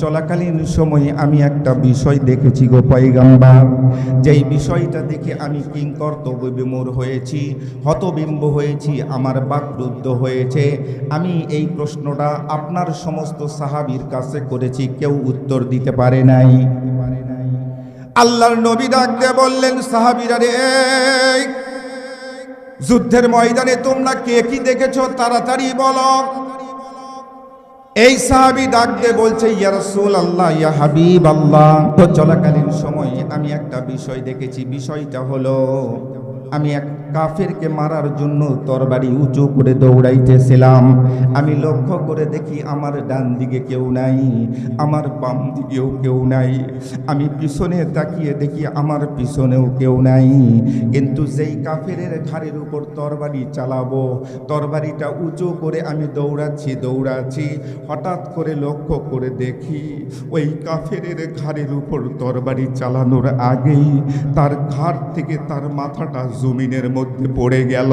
চলাকালীন সময়ে আমি একটা বিষয় দেখেছি গো পয়গম্বর, যেই বিষয়টা দেখে আমি কিংকর্তব্য বিমূঢ় হয়েছি, হতবিম্ব হয়েছি, আমার বাকরুদ্ধ হয়েছে। আমি এই প্রশ্নটা আপনার সমস্ত সাহাবীর কাছে করেছি, কেউ উত্তর দিতে পারে নাই। আল্লাহর নবী ডাক দিয়ে বললেন, সাহাবীরা রে, যুদ্ধের ময়দানে তোমরা কে কি দেখেছো তাড়াতাড়ি বলো। এই সাহাবী ডাক দিয়ে বলছে, ইয়া রাসূলুল্লাহ, ইয়া হাবিবাল্লাহ, তো চলাকালীন সময়ে আমি একটা বিষয় দেখেছি। বিষয়টা হলো, আমি এক কাফেরকে মারার জন্য তরবারি উঁচু করে দৌড়াইতেছিলাম। আমি লক্ষ্য করে দেখি আমার ডান দিকে কেউ নাই, আমার বাম দিকেও কেউ নাই। আমি পিছনে তাকিয়ে দেখি আমার পিছনেও কেউ নাই। কিন্তু যেই কাফেরের ঘাড়ের উপর তরবারি চালাবো, তরবারিটা উঁচু করে আমি দৌড়াচ্ছি, হঠাৎ করে লক্ষ্য করে দেখি ওই কাফেরের ঘাড়ের উপর তরবারি চালানোর আগেই তার ঘাড় থেকে তার মাথাটা জমিনের মধ্যে পড়ে গেল।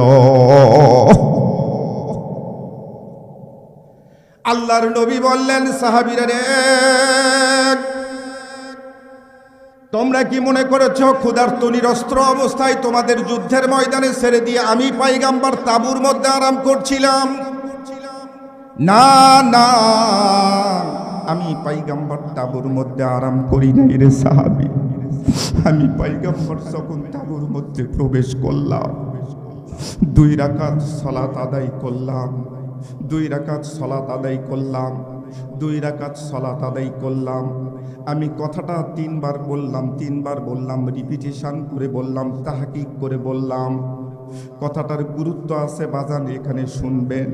আল্লাহর নবী বললেন, সাহাবীরা রে, তোমরা কি মনে করেছো ক্ষুধার্ত নিরস্ত্র অবস্থায় তোমাদের যুদ্ধের ময়দানে ছেড়ে দিয়ে আমি পয়গম্বর তাঁবুর মধ্যে আরাম করছিলাম? না না, আমি পয়গম্বর তাঁবুর মধ্যে আরাম করি নাই রে সাহাবী। আমি পয়গম্বর যখন তাঁবুর মধ্যে প্রবেশ করলাম, 2 রাকাত সালাত আদায় করলাম, 2 রাকাত সালাত আদায় করলাম, 2 রাকাত সালাত আদায় করলাম। আমি কথাটা 3 বার বললাম, 3 বার বললাম, রিপিটেশন করে বললাম, তাহকিক করে বললাম। কথাটার গুরুত্ব আছে বাজান, এখানে শুনবেন।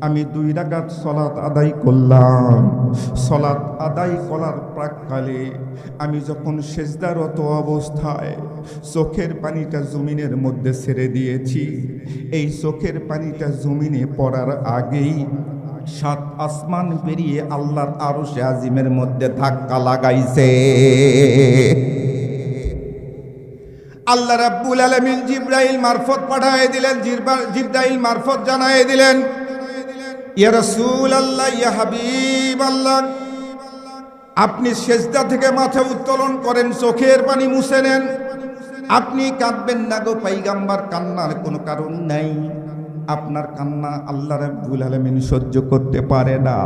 আমি 2 রাকাত সালাত আদায় করলাম। সালাত আদায় করার প্রাককালে আমি যখন সেজদারত অবস্থায় চোখের পানিটা জমিনের মধ্যে ছেড়ে দিয়েছি, এই চোখের পানিটা জমিনে পড়ার আগেই 7 আসমান পেরিয়ে আল্লাহর আরশে আজিমের মধ্যে ধাক্কা লাগাইছে। আল্লাহ রাব্বুল আলামিন জিবরাইল মারফত পাঠিয়ে দিলেন, জিবরাইল মারফত জানায়ে দিলেন, ইয়া রাসূলুল্লাহ, ইয়া হাবিবাল্লাহ, আপনি সেজদা থেকে মাথা উত্তোলন করেন, চোখের পানি মুছে নেন। আপনি কাঁদবেন না গো পয়গম্বর, কান্নার কোনো কারণ নাই। আপনার কান্না আল্লাহ রাব্বুল আলামিন সহ্য করতে পারে না।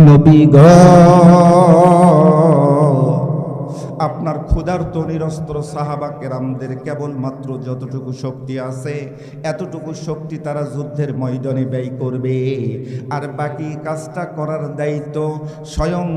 নবী গো, আপনার ক্ষুধার্ত নিরস্ত্র সাহাবা কেরামদের কেবলমাত্র যতটুকু শক্তি আছে এতটুকু শক্তি তারা যুদ্ধের ময়দানে ব্যয় করবে, আর বাকি কাজটা করার দায়িত্ব স্বয়ং